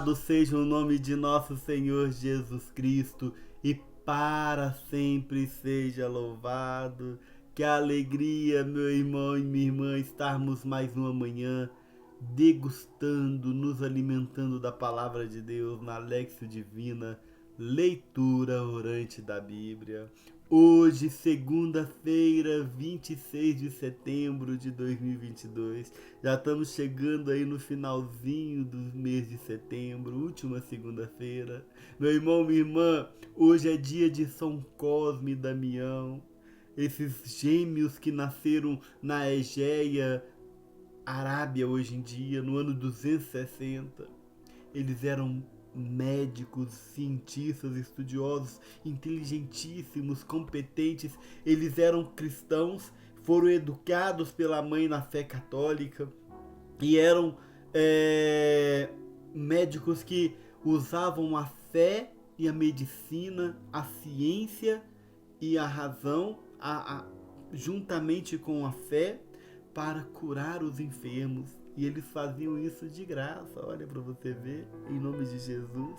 Louvado seja o nome de nosso Senhor Jesus Cristo e para sempre seja louvado. Que alegria, meu irmão e minha irmã, estarmos mais uma manhã degustando, nos alimentando da palavra de Deus na Lexio Divina, leitura orante da Bíblia. Hoje, segunda-feira, 26 de setembro de 2022, já estamos chegando aí no finalzinho do mês de setembro, última segunda-feira. Meu irmão, minha irmã, hoje é dia de São Cosme e Damião, esses gêmeos que nasceram na Egéia, Arábia hoje em dia, no ano 260. Eles eram médicos, cientistas, estudiosos, inteligentíssimos, competentes. Eles eram cristãos, foram educados pela mãe na fé católica e eram médicos que usavam a fé e a medicina, a ciência e a razão, juntamente com a fé, para curar os enfermos. E eles faziam isso de graça, olha para você ver, em nome de Jesus.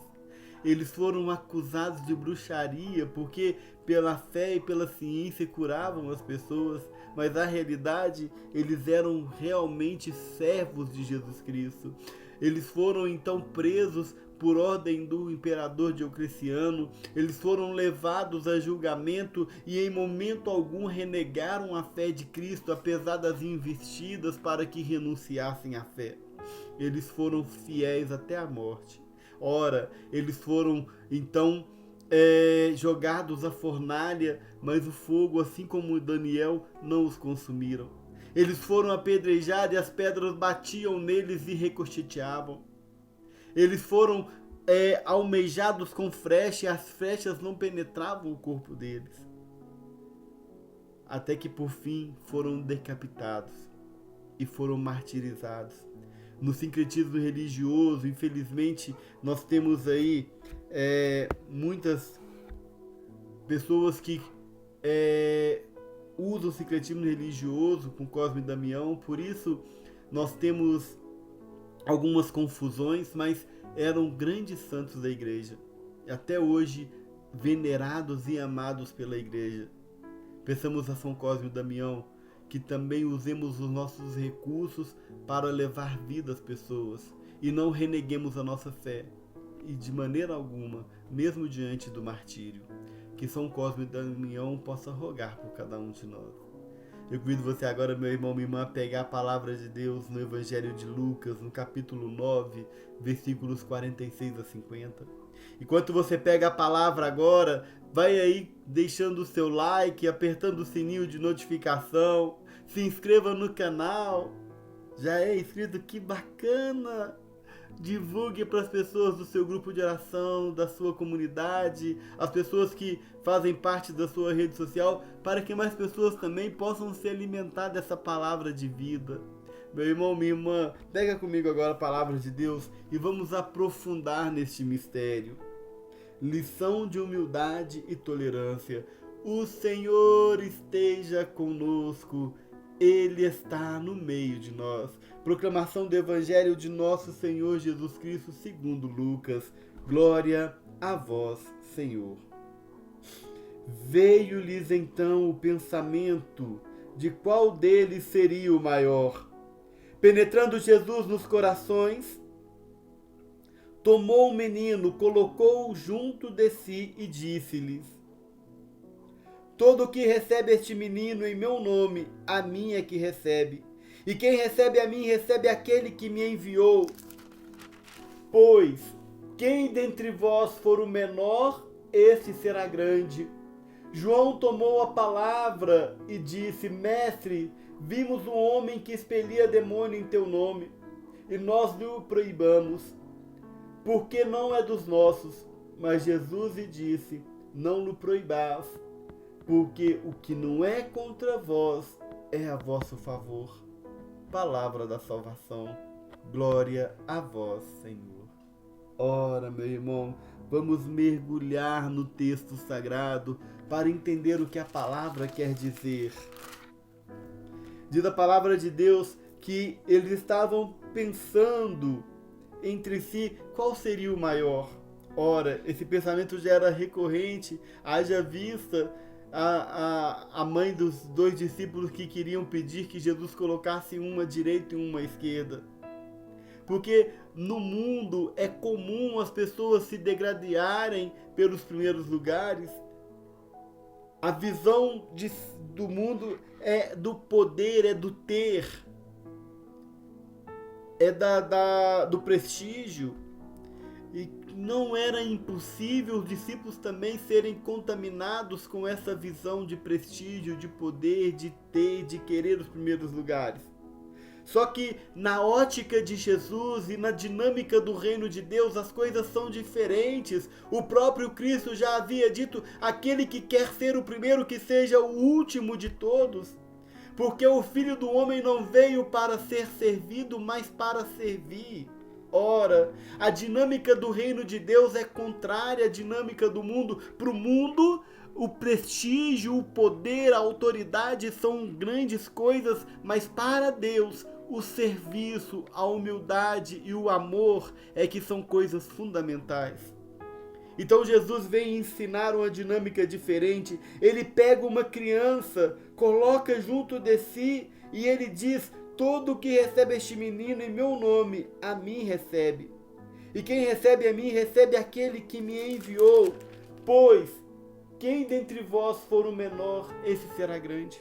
Eles foram acusados de bruxaria porque pela fé e pela ciência curavam as pessoas, mas na realidade eles eram realmente servos de Jesus Cristo. Eles foram então presos por ordem do imperador Diocleciano. Eles foram levados a julgamento e em momento algum renegaram a fé de Cristo, apesar das investidas para que renunciassem à fé. Eles foram fiéis até a morte. Ora, eles foram então jogados à fornalha, mas o fogo, assim como Daniel, não os consumiram. Eles foram apedrejados e as pedras batiam neles e ricocheteavam. Eles foram almejados com flecha e as flechas não penetravam o corpo deles. Até que por fim foram decapitados e foram martirizados. No sincretismo religioso, infelizmente, nós temos aí muitas pessoas que usam o sincretismo religioso com Cosme e Damião. Por isso nós temos algumas confusões, mas eram grandes santos da igreja, até hoje venerados e amados pela igreja. Peçamos a São Cosme e Damião que também usemos os nossos recursos para levar vida às pessoas e não reneguemos a nossa fé, e de maneira alguma, mesmo diante do martírio. Que São Cosme e Damião possa rogar por cada um de nós. Eu convido você agora, meu irmão, minha irmã, a pegar a palavra de Deus no Evangelho de Lucas, no capítulo 9, versículos 46 a 50. Enquanto você pega a palavra agora, vai aí deixando o seu like, apertando o sininho de notificação, se inscreva no canal. Já é inscrito? Que bacana! Divulgue para as pessoas do seu grupo de oração, da sua comunidade, as pessoas que fazem parte da sua rede social, para que mais pessoas também possam se alimentar dessa palavra de vida. Meu irmão, minha irmã, pega comigo agora a palavra de Deus e vamos aprofundar neste mistério. Lição de humildade e tolerância. O Senhor esteja conosco. Ele está no meio de nós. Proclamação do Evangelho de nosso Senhor Jesus Cristo segundo Lucas. Glória a vós, Senhor. Veio-lhes então o pensamento de qual deles seria o maior. Penetrando Jesus nos corações, tomou o menino, colocou-o junto de si e disse-lhes: todo o que recebe este menino em meu nome, a mim é que recebe. E quem recebe a mim, recebe aquele que me enviou. Pois, quem dentre vós for o menor, esse será grande. João tomou a palavra e disse: mestre, vimos um homem que expelia demônio em teu nome, e nós lhe o proibamos, porque não é dos nossos. Mas Jesus lhe disse: não lhe proibais, porque o que não é contra vós é a vosso favor. Palavra da salvação. Glória a vós, Senhor. Ora, meu irmão, vamos mergulhar no texto sagrado para entender o que a palavra quer dizer. Diz a palavra de Deus que eles estavam pensando entre si qual seria o maior. Ora, esse pensamento já era recorrente, haja vista a mãe dos dois discípulos que queriam pedir que Jesus colocasse uma à direita e uma à esquerda. Porque no mundo é comum as pessoas se degradarem pelos primeiros lugares. A visão do mundo é do poder, é do ter, é do prestígio. E não era impossível os discípulos também serem contaminados com essa visão de prestígio, de poder, de ter, de querer os primeiros lugares. Só que na ótica de Jesus e na dinâmica do reino de Deus, as coisas são diferentes. O próprio Cristo já havia dito: aquele que quer ser o primeiro, que seja o último de todos. Porque o Filho do Homem não veio para ser servido, mas para servir. Ora, a dinâmica do reino de Deus é contrária à dinâmica do mundo. Para o mundo, o prestígio, o poder, a autoridade são grandes coisas, mas para Deus, o serviço, a humildade e o amor é que são coisas fundamentais. Então Jesus vem ensinar uma dinâmica diferente. Ele pega uma criança, coloca junto de si e ele diz: todo que recebe este menino em meu nome, a mim recebe. E quem recebe a mim, recebe aquele que me enviou. Pois quem dentre vós for o menor, esse será grande.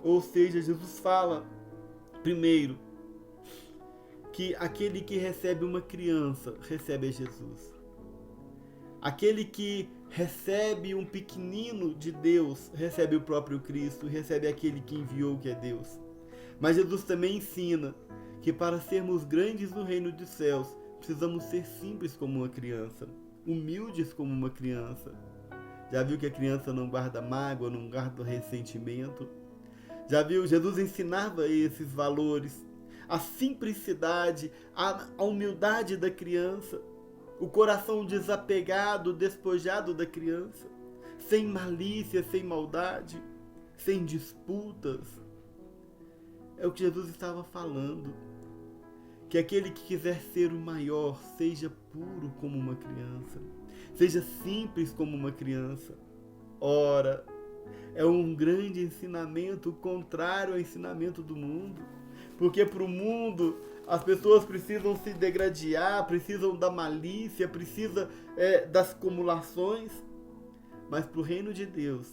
Ou seja, Jesus fala, primeiro, que aquele que recebe uma criança, recebe a Jesus. Aquele que recebe um pequenino de Deus, recebe o próprio Cristo, recebe aquele que enviou, que é Deus. Mas Jesus também ensina que para sermos grandes no reino dos céus, precisamos ser simples como uma criança, humildes como uma criança. Já viu que a criança não guarda mágoa, não guarda ressentimento? Já viu? Jesus ensinava esses valores, a simplicidade, a humildade da criança, o coração desapegado, despojado da criança, sem malícia, sem maldade, sem disputas. É o que Jesus estava falando. Que aquele que quiser ser o maior, seja puro como uma criança, seja simples como uma criança. Ora, é um grande ensinamento contrário ao ensinamento do mundo. Porque para o mundo as pessoas precisam se degradar, precisam da malícia, precisam das acumulações. Mas para o reino de Deus,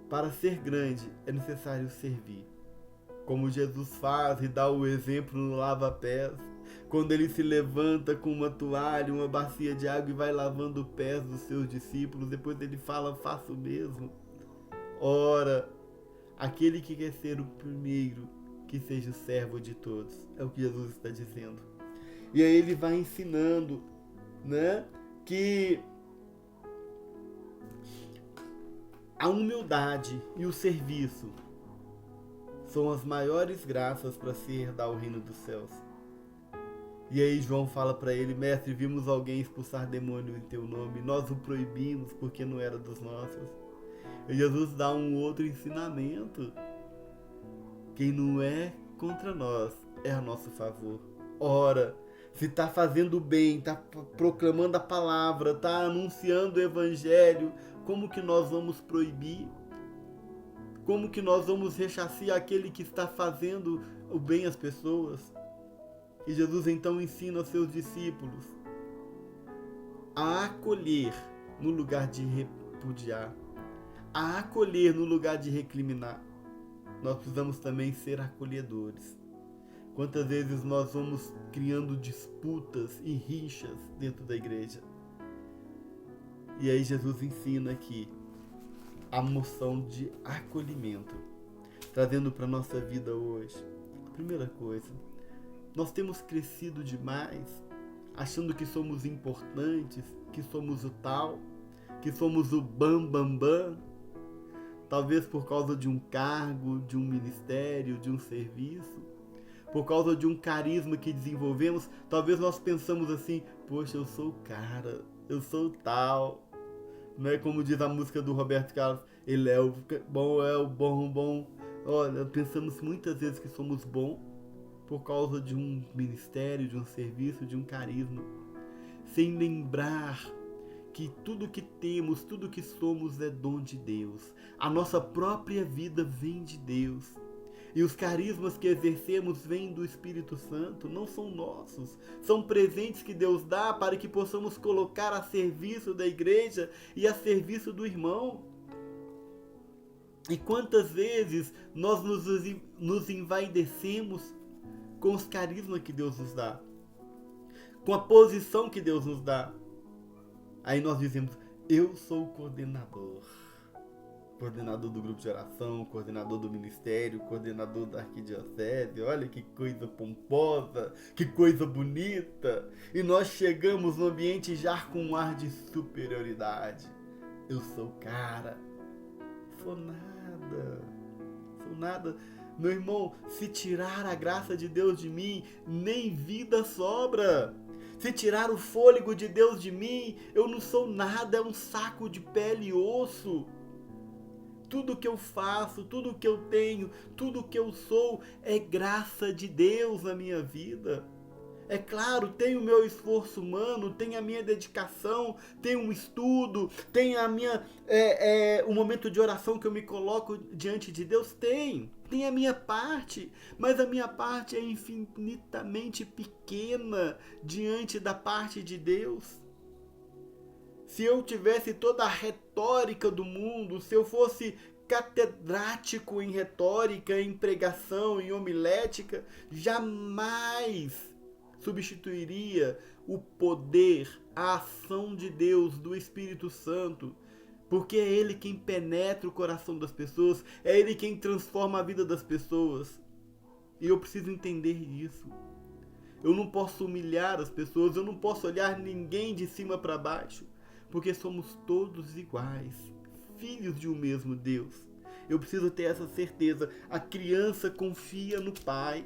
para ser grande, é necessário servir. Como Jesus faz e dá o exemplo no lava-pés, quando ele se levanta com uma toalha, uma bacia de água e vai lavando os pés dos seus discípulos, depois ele fala: faça o mesmo. Ora, aquele que quer ser o primeiro, que seja o servo de todos. É o que Jesus está dizendo. E aí ele vai ensinando, né, que a humildade e o serviço são as maiores graças para se herdar o reino dos céus. E aí João fala para ele: mestre, vimos alguém expulsar demônio em teu nome, nós o proibimos porque não era dos nossos. E Jesus dá um outro ensinamento: quem não é contra nós é a nosso favor. Ora, se está fazendo bem, está proclamando a palavra, está anunciando o evangelho, como que nós vamos proibir? Como que nós vamos rechaçar aquele que está fazendo o bem às pessoas? E Jesus então ensina aos seus discípulos a acolher no lugar de repudiar, a acolher no lugar de recriminar. Nós precisamos também ser acolhedores. Quantas vezes nós vamos criando disputas e rixas dentro da igreja? E aí Jesus ensina aqui a moção de acolhimento, trazendo para a nossa vida hoje. Primeira coisa, nós temos crescido demais, achando que somos importantes, que somos o tal, que somos o bam, bam, bam, talvez por causa de um cargo, de um ministério, de um serviço, por causa de um carisma que desenvolvemos. Talvez nós pensamos assim: poxa, eu sou o cara, eu sou o tal. Não é como diz a música do Roberto Carlos: ele é o bom, bom. Olha, pensamos muitas vezes que somos bons por causa de um ministério, de um serviço, de um carisma, sem lembrar que tudo que temos, tudo que somos é dom de Deus. A nossa própria vida vem de Deus. E os carismas que exercemos vêm do Espírito Santo, não são nossos. São presentes que Deus dá para que possamos colocar a serviço da igreja e a serviço do irmão. E quantas vezes nós nos envaidecemos com os carismas que Deus nos dá, com a posição que Deus nos dá. Aí nós dizemos, eu sou o coordenador do grupo de oração, coordenador do ministério, coordenador da arquidiocese. Olha que coisa pomposa, que coisa bonita. E nós chegamos no ambiente já com um ar de superioridade. Eu sou o cara. Sou nada. Meu irmão, se tirar a graça de Deus de mim, nem vida sobra. Se tirar o fôlego de Deus de mim, eu não sou nada, é um saco de pele e osso. Tudo que eu faço, tudo que eu tenho, tudo que eu sou é graça de Deus na minha vida. É claro, tem o meu esforço humano, tem a minha dedicação, tem um estudo, tem a minha o momento de oração que eu me coloco diante de Deus, tem a minha parte, mas a minha parte é infinitamente pequena diante da parte de Deus. Se eu tivesse toda a retórica do mundo, se eu fosse catedrático em retórica, em pregação, em homilética, jamais substituiria o poder, a ação de Deus, do Espírito Santo, porque é Ele quem penetra o coração das pessoas, é Ele quem transforma a vida das pessoas. E eu preciso entender isso. Eu não posso humilhar as pessoas, eu não posso olhar ninguém de cima para baixo, porque somos todos iguais, filhos de um mesmo Deus. Eu preciso ter essa certeza. A criança confia no Pai.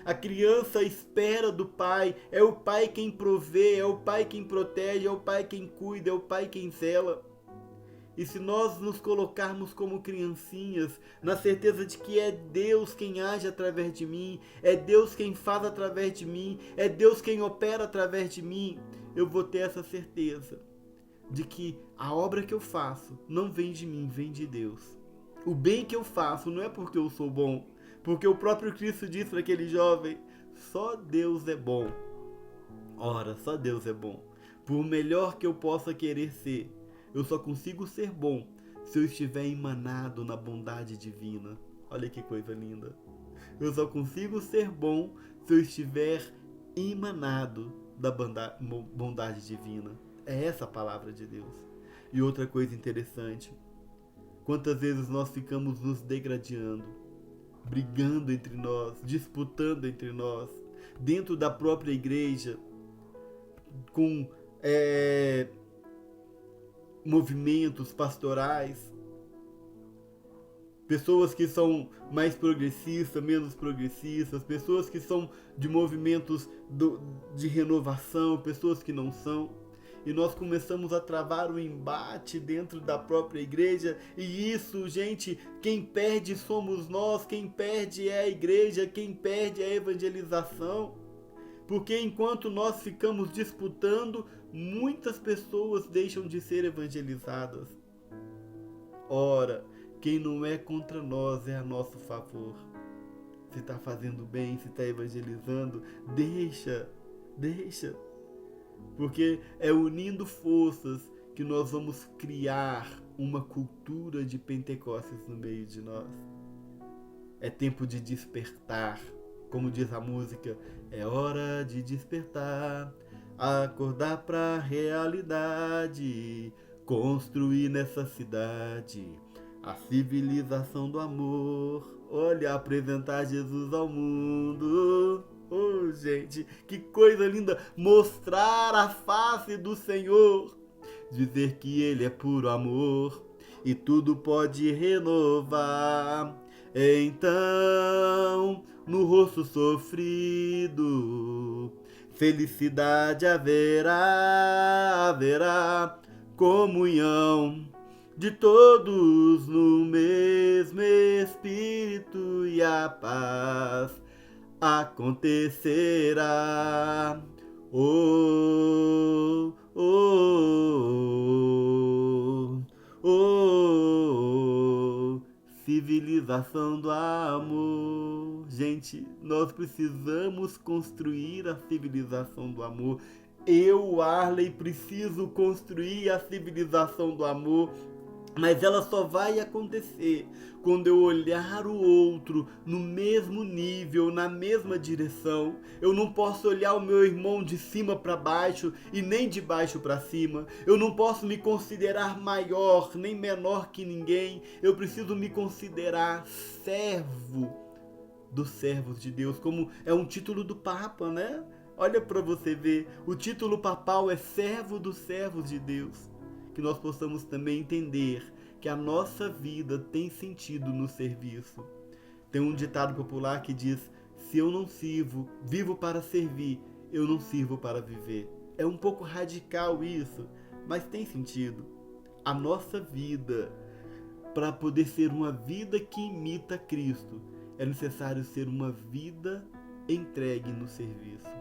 A criança espera do Pai, é o Pai quem provê, é o Pai quem protege, é o Pai quem cuida, é o Pai quem zela. E se nós nos colocarmos como criancinhas, na certeza de que é Deus quem age através de mim, é Deus quem faz através de mim, é Deus quem opera através de mim, eu vou ter essa certeza de que a obra que eu faço não vem de mim, vem de Deus. O bem que eu faço não é porque eu sou bom, porque o próprio Cristo disse para aquele jovem, só Deus é bom. Ora, só Deus é bom. Por melhor que eu possa querer ser, eu só consigo ser bom se eu estiver emanado na bondade divina. Olha que coisa linda. Eu só consigo ser bom se eu estiver emanado da bondade divina. É essa a palavra de Deus. E outra coisa interessante, quantas vezes nós ficamos nos degradando, brigando entre nós, disputando entre nós, dentro da própria igreja, com movimentos pastorais, pessoas que são mais progressistas, menos progressistas, pessoas que são de movimentos de renovação, pessoas que não são. E nós começamos a travar o embate dentro da própria igreja. E isso, gente, quem perde somos nós, quem perde é a igreja, quem perde é a evangelização. Porque enquanto nós ficamos disputando, muitas pessoas deixam de ser evangelizadas. Ora, quem não é contra nós é a nosso favor. Se está fazendo bem, se está evangelizando, deixa. Porque é unindo forças que nós vamos criar uma cultura de Pentecostes no meio de nós. É tempo de despertar. Como diz a música, é hora de despertar, acordar para a realidade, construir nessa cidade a civilização do amor. Olha, apresentar Jesus ao mundo. Oh, gente, que coisa linda! Mostrar a face do Senhor, dizer que Ele é puro amor e tudo pode renovar. Então, no rosto sofrido, felicidade haverá comunhão de todos no mesmo Espírito e a paz acontecerá. Oh, oh, oh, oh, civilização do amor. Gente, nós precisamos construir a civilização do amor. Eu, Arley, preciso construir a civilização do amor. Mas ela só vai acontecer quando eu olhar o outro no mesmo nível, na mesma direção. Eu não posso olhar o meu irmão de cima para baixo e nem de baixo para cima. Eu não posso me considerar maior nem menor que ninguém. Eu preciso me considerar servo dos servos de Deus, como é um título do Papa, né? Olha para você ver, o título papal é servo dos servos de Deus. Que nós possamos também entender que a nossa vida tem sentido no serviço. Tem um ditado popular que diz: se eu não sirvo, vivo para servir, eu não sirvo para viver. É um pouco radical isso, mas tem sentido. A nossa vida, para poder ser uma vida que imita Cristo, é necessário ser uma vida entregue no serviço.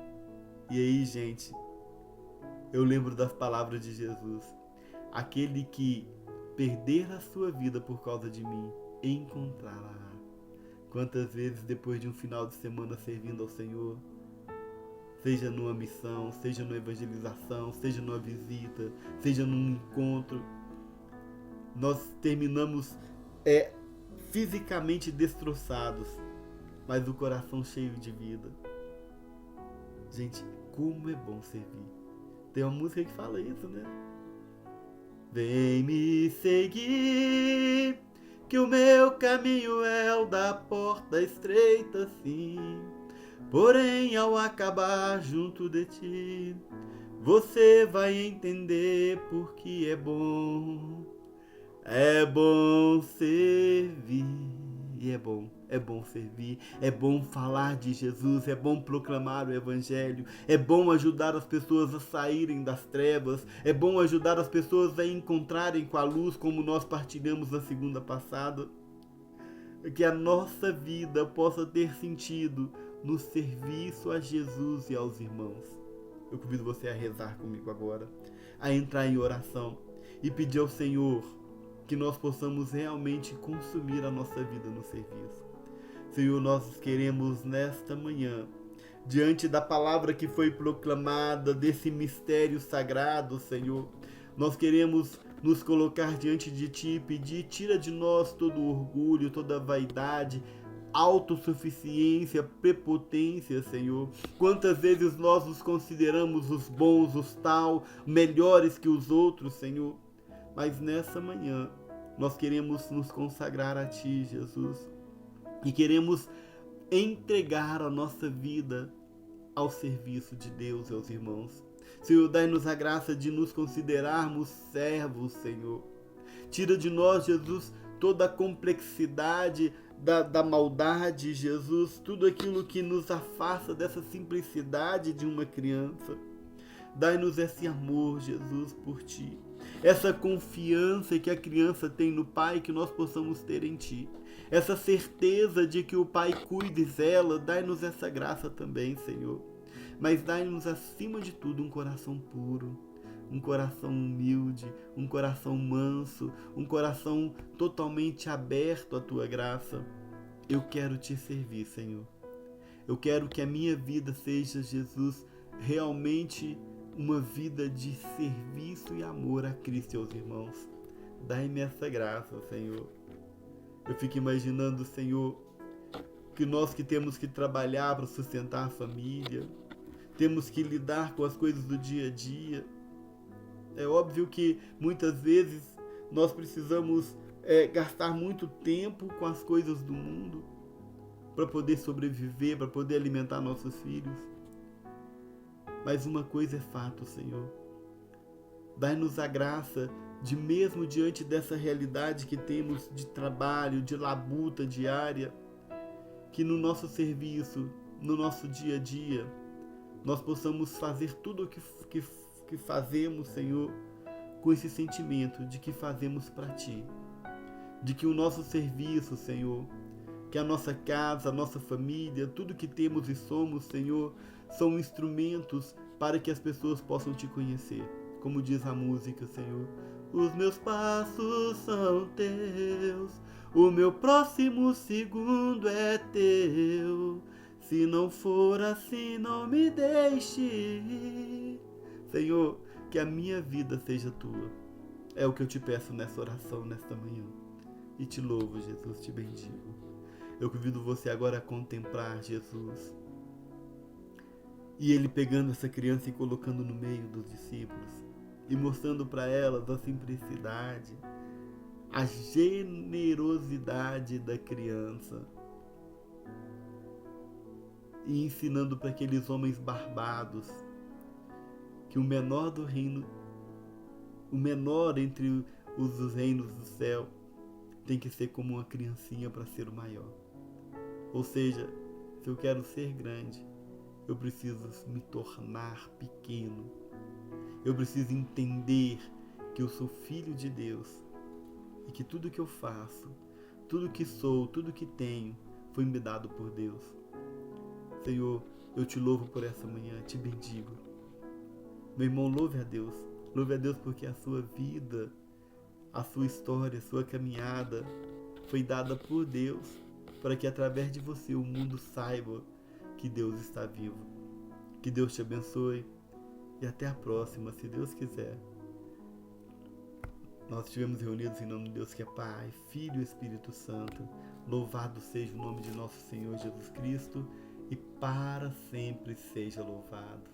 E aí, gente, eu lembro das palavras de Jesus: aquele que perder a sua vida por causa de mim, encontrará. Quantas vezes depois de um final de semana servindo ao Senhor, seja numa missão, seja numa evangelização, seja numa visita, seja num encontro, nós terminamos fisicamente destroçados, mas o coração cheio de vida. Gente, como é bom servir. Tem uma música que fala isso, né? Vem me seguir, que o meu caminho é o da porta estreita, sim. Porém, ao acabar junto de ti, você vai entender porque é bom servir. E é bom servir, é bom falar de Jesus, é bom proclamar o Evangelho, é bom ajudar as pessoas a saírem das trevas, é bom ajudar as pessoas a encontrarem com a luz, como nós partilhamos na segunda passada. Que a nossa vida possa ter sentido no serviço a Jesus e aos irmãos. Eu convido você a rezar comigo agora, a entrar em oração e pedir ao Senhor que nós possamos realmente consumir a nossa vida no serviço. Senhor, nós queremos nesta manhã, diante da palavra que foi proclamada, desse mistério sagrado, Senhor, nós queremos nos colocar diante de Ti e pedir: tira de nós todo o orgulho, toda a vaidade, autossuficiência, prepotência, Senhor. Quantas vezes nós nos consideramos os bons, os tal, melhores que os outros, Senhor. Mas nessa manhã, nós queremos nos consagrar a Ti, Jesus, e queremos entregar a nossa vida ao serviço de Deus e aos irmãos. Senhor, dai-nos a graça de nos considerarmos servos, Senhor. Tira de nós, Jesus, toda a complexidade da maldade, Jesus, tudo aquilo que nos afasta dessa simplicidade de uma criança. Dai-nos esse amor, Jesus, por Ti. Essa confiança que a criança tem no Pai, que nós possamos ter em Ti. Essa certeza de que o Pai cuide dela, dai-nos essa graça também, Senhor. Mas dai-nos, acima de tudo, um coração puro, um coração humilde, um coração manso, um coração totalmente aberto à Tua graça. Eu quero Te servir, Senhor. Eu quero que a minha vida seja, Jesus, realmente uma vida de serviço e amor a Cristo e aos irmãos. Dai-me essa graça, Senhor. Eu fico imaginando, Senhor, que nós que temos que trabalhar para sustentar a família, temos que lidar com as coisas do dia a dia. É óbvio que muitas vezes nós precisamos gastar muito tempo com as coisas do mundo para poder sobreviver, para poder alimentar nossos filhos. Mas uma coisa é fato, Senhor. Dai-nos a graça de, mesmo diante dessa realidade que temos de trabalho, de labuta diária, que no nosso serviço, no nosso dia a dia, nós possamos fazer tudo o que fazemos, Senhor, com esse sentimento de que fazemos para Ti. De que o nosso serviço, Senhor, que a nossa casa, a nossa família, tudo que temos e somos, Senhor, são instrumentos para que as pessoas possam te conhecer. Como diz a música, Senhor, os meus passos são teus, o meu próximo segundo é teu. Se não for assim, não me deixe ir. Senhor, que a minha vida seja tua. É o que eu te peço nessa oração, nesta manhã. E te louvo, Jesus, te bendigo. Eu convido você agora a contemplar Jesus. E ele pegando essa criança e colocando no meio dos discípulos. E mostrando para elas a simplicidade, a generosidade da criança. E ensinando para aqueles homens barbados que o menor do reino, o menor entre os reinos do céu, tem que ser como uma criancinha para ser o maior. Ou seja, se eu quero ser grande, eu preciso me tornar pequeno. Eu preciso entender que eu sou filho de Deus e que tudo que eu faço, tudo que sou, tudo que tenho, foi me dado por Deus. Senhor, eu te louvo por essa manhã, te bendigo. Meu irmão, louve a Deus. Louve a Deus porque a sua vida, a sua história, a sua caminhada foi dada por Deus para que através de você o mundo saiba que Deus está vivo. Que Deus te abençoe e até a próxima, se Deus quiser. Nós estivemos reunidos em nome de Deus que é Pai, Filho e Espírito Santo. Louvado seja o nome de nosso Senhor Jesus Cristo e para sempre seja louvado.